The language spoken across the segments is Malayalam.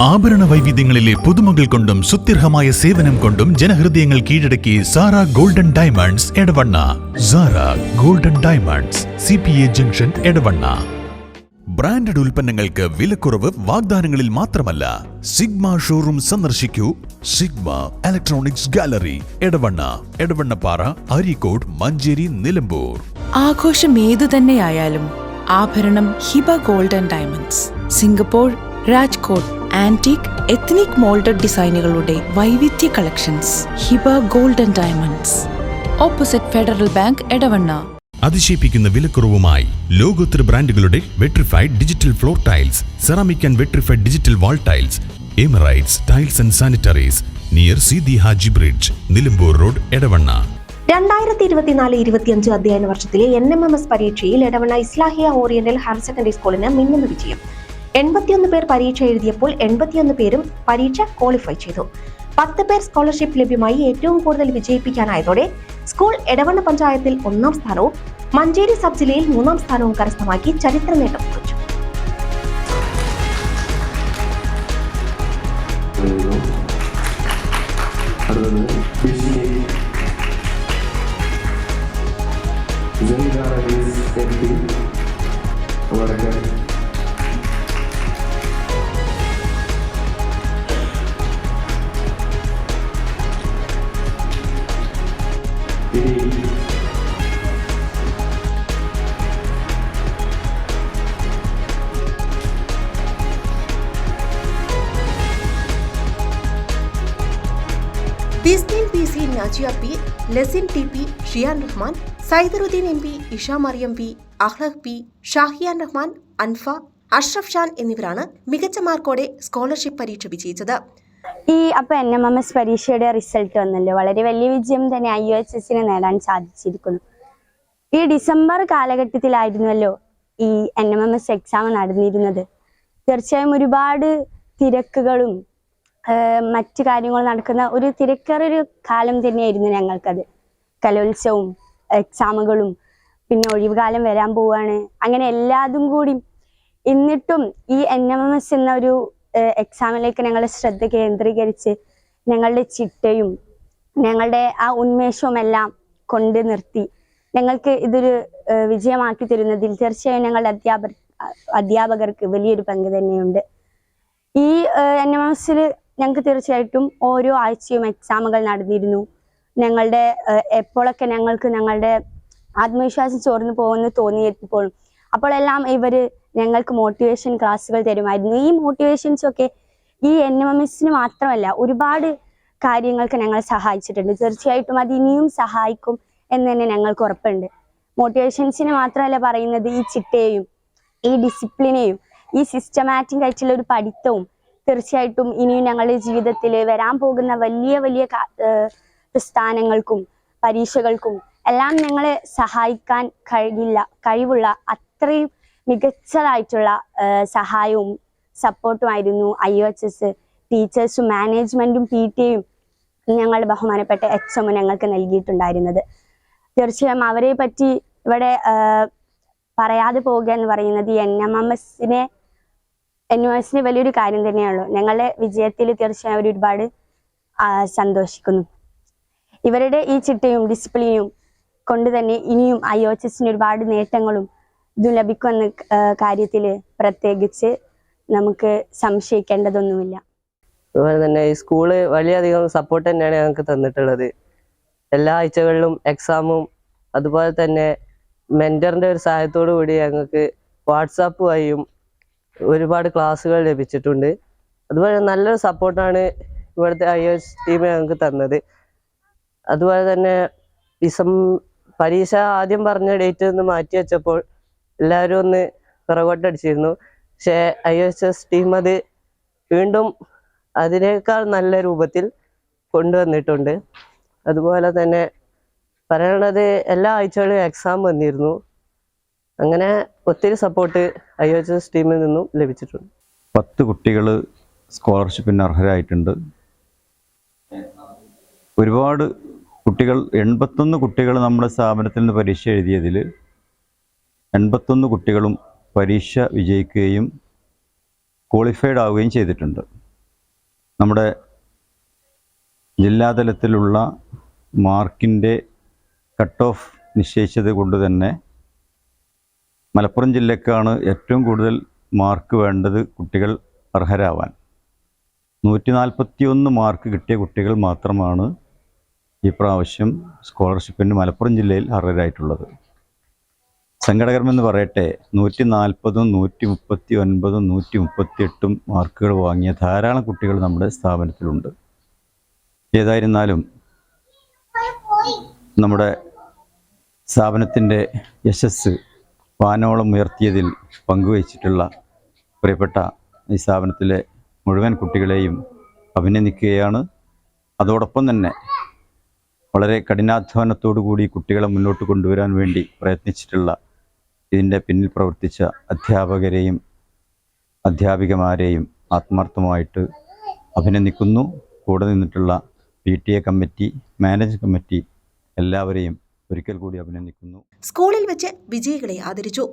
ആഭരണ വൈവിധ്യങ്ങളിലെ പുതുമകൾ കൊണ്ടും സുത്യർഹമായ സേവനം കൊണ്ടും ജനഹൃദയങ്ങൾ കീഴടക്കി Sara golden diamonds Edavanna. Sara golden diamonds, CPA junction, Edavanna. Branded ഉൽപ്പന്നങ്ങൾക്ക് വിലക്കുറവ് വാഗ്ദാനങ്ങളിൽ മാത്രമല്ല. സിഗ്മ ഷോറൂം സന്ദർശിക്കൂ. Sigma electronics gallery, Edavanna, Edavannappara, Areekode, Manjeri, Nilambur. ആഘോഷം ഏതു തന്നെയായാലും ആഭരണം Hiba golden diamonds. Singapore, Rajkot antique, ethnic moulded ഡിസൈനുകളുടെ വൈവിധ്യ collections. Hiba golden diamonds, opposite Federal Bank, Edavanna. അതിശയിപ്പിക്കുന്ന വിലക്കുറവുമായി ലോകോത്തര ബ്രാൻഡുകളുടെ vitrified digital floor tiles, ceramic and vitrified digital wall tiles, Emirates tiles and sanitaries, near Seethi Haji bridge, Nilambur road, Edavanna. 2024-25 അധ്യയന വർഷത്തിലെ NMMS പരീക്ഷയിൽ Edavanna Islahiya oriental higher secondary സ്കൂളിന് മിന്നുന്ന വിജയം. 81 പേർ പരീക്ഷ എഴുതിയപ്പോൾ 81 പേരും പരീക്ഷ ക്വാളിഫൈ ചെയ്തു. 10 പേർ സ്കോളർഷിപ്പ് ലഭ്യമായി ഏറ്റവും കൂടുതൽ വിജയിപ്പിക്കാനായതോടെ സ്കൂൾ എടവണ്ണ പഞ്ചായത്തിൽ 1ാം സ്ഥാനവും മഞ്ചേരി സബ് ജില്ലയിൽ 3ാം സ്ഥാനവും കരസ്ഥമാക്കി ചരിത്ര നേട്ടം കുറിച്ചു. ബിസ്നിൻ PC Najiya P, Lasin TP, ഷിയാൻ Rahman, സൈദറുദ്ദീൻ MP, Isha Mariyam P, അഹ്ലഖ് P, ഷാഹിയാൻ Rahman, അൻഫ, Ashraf Shaan എന്നിവരാണ് മികച്ച മാർക്കോടെ സ്കോളർഷിപ്പ് പരീക്ഷ വിജയിച്ചത്. അപ്പോൾ NMMS പരീക്ഷയുടെ റിസൾട്ട് വന്നല്ലോ. വളരെ വലിയ വിജയം തന്നെ IOHSന് നേടാൻ സാധിച്ചിരിക്കുന്നു. ഈ ഡിസംബർ കാലഘട്ടത്തിലായിരുന്നല്ലോ ഈ NMMS എക്സാം നടന്നിരുന്നത്. തീർച്ചയായും ഒരുപാട് തിരക്കുകളും മറ്റു കാര്യങ്ങൾ നടക്കുന്ന ഒരു തിരക്കേറിയൊരു കാലം തന്നെയായിരുന്നു ഞങ്ങൾക്കത്. കലോത്സവവും എക്സാമുകളും പിന്നെ ഒഴിവുകാലം വരാൻ പോവാണ്, അങ്ങനെ എല്ലാതും കൂടി. എന്നിട്ടും ഈ NMMS എന്ന ഒരു എക്സാമിലേക്ക് ഞങ്ങളുടെ ശ്രദ്ധ കേന്ദ്രീകരിച്ച് ഞങ്ങളുടെ ചിട്ടയും ഞങ്ങളുടെ ആ ഉന്മേഷവും എല്ലാം കൊണ്ട് നിർത്തി ഞങ്ങൾക്ക് ഇതൊരു വിജയമാക്കി തരുന്നതിൽ തീർച്ചയായും ഞങ്ങളുടെ അധ്യാപകർക്ക് വലിയൊരു പങ്ക് തന്നെയുണ്ട്. ഈ NMMSൽ ഞങ്ങൾക്ക് തീർച്ചയായിട്ടും ഓരോ ആഴ്ചയും എക്സാമുകൾ നടന്നിരുന്നു. ഞങ്ങളുടെ എപ്പോഴൊക്കെ ഞങ്ങളുടെ ആത്മവിശ്വാസം ചോർന്നു പോകുമെന്ന് തോന്നിയപ്പോഴും അപ്പോഴെല്ലാം ഇവർ ഞങ്ങൾക്ക് മോട്ടിവേഷൻ ക്ലാസ്സുകൾ തരുമായിരുന്നു. ഈ മോട്ടിവേഷൻസ് ഒക്കെ ഈ NMMSന് മാത്രമല്ല ഒരുപാട് കാര്യങ്ങൾക്ക് ഞങ്ങളെ സഹായിച്ചിട്ടുണ്ട്. തീർച്ചയായിട്ടും അത് ഇനിയും സഹായിക്കും എന്ന് തന്നെ ഞങ്ങൾക്ക് ഉറപ്പുണ്ട്. മോട്ടിവേഷൻസിന് മാത്രമല്ല പറയുന്നത്, ഈ ചിട്ടയെയും ഈ ഡിസിപ്ലിനെയും ഈ സിസ്റ്റമാറ്റിക് ആയിട്ടുള്ള ഒരു പഠിത്തവും തീർച്ചയായിട്ടും ഇനിയും ഞങ്ങളുടെ ജീവിതത്തിൽ വരാൻ പോകുന്ന വലിയ വലിയ സ്ഥാനങ്ങൾക്കും പരീക്ഷകൾക്കും എല്ലാം ഞങ്ങളെ സഹായിക്കാൻ കഴിവുള്ള അത്രയും മികച്ചതായിട്ടുള്ള സഹായവും സപ്പോർട്ടുമായിരുന്നു IOHS ടീച്ചേഴ്സും മാനേജ്മെന്റും PTAയും ഞങ്ങളുടെ ബഹുമാനപ്പെട്ട HM ഞങ്ങൾക്ക് നൽകിയിട്ടുണ്ടായിരുന്നത്. തീർച്ചയായും അവരെ പറ്റി ഇവിടെ പറയാതെ പോകുക എന്ന് പറയുന്നത് NMMSന് വലിയൊരു കാര്യം തന്നെയാണല്ലോ. ഞങ്ങളുടെ വിജയത്തിൽ തീർച്ചയായും അവർ ഒരുപാട് സന്തോഷിക്കുന്നു. ഇവരുടെ ഈ ചിട്ടയും ഡിസിപ്ലിനും കൊണ്ട് തന്നെ ഇനിയും IOHSന് ഒരുപാട് നേട്ടങ്ങളും ഇതും ലഭിക്കുമെന്ന കാര്യത്തിൽ പ്രത്യേകിച്ച് നമുക്ക് സംശയിക്കേണ്ടതൊന്നുമില്ല. അതുപോലെ തന്നെ ഈ സ്കൂള് വളരെയധികം സപ്പോർട്ട് തന്നെയാണ് ഞങ്ങൾക്ക് തന്നിട്ടുള്ളത്. എല്ലാ ആഴ്ചകളിലും എക്സാമും അതുപോലെ തന്നെ മെന്ററിന്റെ ഒരു സഹായത്തോടു കൂടി ഞങ്ങൾക്ക് വാട്സാപ്പ് വഴിയും ഒരുപാട് ക്ലാസ്സുകൾ ലഭിച്ചിട്ടുണ്ട്. അതുപോലെ നല്ലൊരു സപ്പോർട്ടാണ് ഇവിടുത്തെ IOHS ടീം ഞങ്ങൾക്ക് തന്നത്. അതുപോലെ തന്നെ പരീക്ഷ ആദ്യം പറഞ്ഞ ഡേറ്റ് ഒന്ന് മാറ്റി വെച്ചപ്പോൾ എല്ലാവരും ഒന്ന് പിറകോട്ടടിച്ചിരുന്നു. പക്ഷേ IOHS ടീം അത് വീണ്ടും അതിനേക്കാൾ നല്ല രൂപത്തിൽ കൊണ്ടുവന്നിട്ടുണ്ട്. അതുപോലെ തന്നെ പറയണത് എല്ലാ ആഴ്ചകളിലും എക്സാം വന്നിരുന്നു. അങ്ങനെ ഒത്തിരി സപ്പോർട്ട് IOHS ടീമിൽ നിന്നും ലഭിച്ചിട്ടുണ്ട്. 10 കുട്ടികൾ സ്കോളർഷിപ്പിന് അർഹരായിട്ടുണ്ട്. ഒരുപാട് കുട്ടികൾ 81 കുട്ടികൾ നമ്മുടെ സ്ഥാപനത്തിൽ നിന്ന് പരീക്ഷ എഴുതിയതിൽ 81 കുട്ടികളും പരീക്ഷ വിജയിക്കുകയും ക്വാളിഫൈഡ് ആവുകയും ചെയ്തിട്ടുണ്ട്. നമ്മുടെ ജില്ലാതലത്തിലുള്ള മാർക്കിൻ്റെ കട്ട് ഓഫ് നിശ്ചയിച്ചത് കൊണ്ട് തന്നെ മലപ്പുറം ജില്ലക്കാണ് ഏറ്റവും കൂടുതൽ മാർക്ക് വേണ്ടത് കുട്ടികൾ അർഹരാവാൻ. 141 മാർക്ക് കിട്ടിയ കുട്ടികൾ മാത്രമാണ് ഈ പ്രാവശ്യം സ്കോളർഷിപ്പിന് മലപ്പുറം ജില്ലയിൽ അർഹരായിട്ടുള്ളത്. സങ്കടകരമെന്ന് പറയട്ടെ, 140, 139, 138 മാർക്കുകൾ വാങ്ങിയ ധാരാളം കുട്ടികൾ നമ്മുടെ സ്ഥാപനത്തിലുണ്ട്. ഏതായിരുന്നാലും നമ്മുടെ സ്ഥാപനത്തിൻ്റെ യശസ് വാനോളം ഉയർത്തിയതിൽ പങ്കുവച്ചിട്ടുള്ള പ്രിയപ്പെട്ട ഈ സ്ഥാപനത്തിലെ മുഴുവൻ കുട്ടികളെയും അഭിനന്ദിക്കുകയാണ്. അതോടൊപ്പം തന്നെ വളരെ കഠിനാധ്വാനത്തോടു കൂടി കുട്ടികളെ മുന്നോട്ട് കൊണ്ടുവരാൻ വേണ്ടി പ്രയത്നിച്ചിട്ടുള്ള ഇതിൻ്റെ പിന്നിൽ പ്രവർത്തിച്ച അധ്യാപകരെയും അധ്യാപികമാരെയും ആത്മാർത്ഥമായിട്ട് അഭിനന്ദിക്കുന്നു. കൂടെ നിന്നിട്ടുള്ള PTA കമ്മിറ്റി, മാനേജിംഗ് കമ്മിറ്റി എല്ലാവരെയും ഒരിക്കൽ കൂടി അഭിനന്ദിക്കുന്നു. സ്കൂളിൽ വെച്ച് വിജയികളെ ആദരിച്ചു.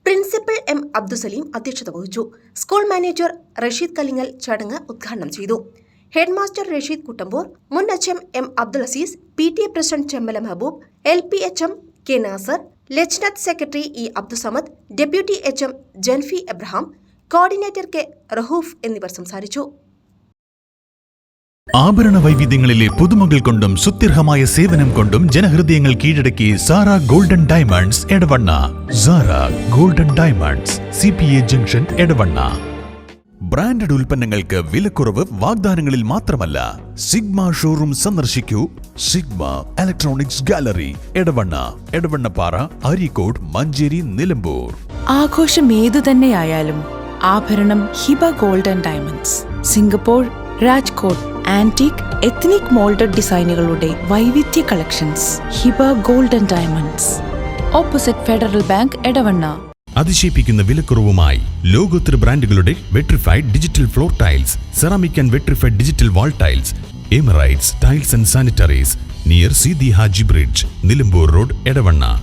Principal M. അബ്ദുസലീം അധ്യക്ഷത വഹിച്ചു. സ്കൂൾ മാനേജർ റഷീദ് കലിങ്ങൽ ചടങ്ങ് ഉദ്ഘാടനം ചെയ്തു. ഹെഡ് മാസ്റ്റർ റഷീദ് കുട്ടമ്പൂർ, മുൻ HM M. Abdul Azeez, PTA president Chemmala Mehaboob, LP HM K. Nasar, Lajnath secretary E. Abdussamad, deputy HM Janfi Abraham, coordinator K. Rahoof എന്നിവർ സംസാരിച്ചു. ആഭരണ വൈവിധ്യങ്ങളിലെ പുതുമകൾ കൊണ്ടും സുത്യർഹമായ സേവനം കൊണ്ടും ജനഹൃദയങ്ങൾ കീഴടക്കി Sara golden diamonds Edavanna. Sara golden diamonds, CPA junction Edavanna. Branded ഉൽപ്പന്നങ്ങൾക്ക് വിലക്കുറവ് വാഗ്ദാനങ്ങളിൽ മാത്രമല്ല. സിഗ്മ ഷോറൂം സന്ദർശിക്കൂ. Sigma electronics gallery, Edavanna, Edavannappara, Areekode, Manjeri, Nilambur. ആഘോഷം ഏതു തന്നെയായാലും ആഭരണം Hiba golden diamonds. Singapore, Rajkot antique ethnic moulded ഡിസൈനുകളുടെ വൈവിധ്യ collections. Hiba golden diamonds, opposite Federal Bank, Edavanna. അതിശയിപ്പിക്കുന്ന വിലക്കുറവുമായി ലോകോത്തര ബ്രാൻഡുകളുടെ vitrified digital floor tiles, ceramic and vitrified digital wall tiles, Emirates tiles and sanitaries, near Seethi Haji bridge, Nilambur road, Edavanna.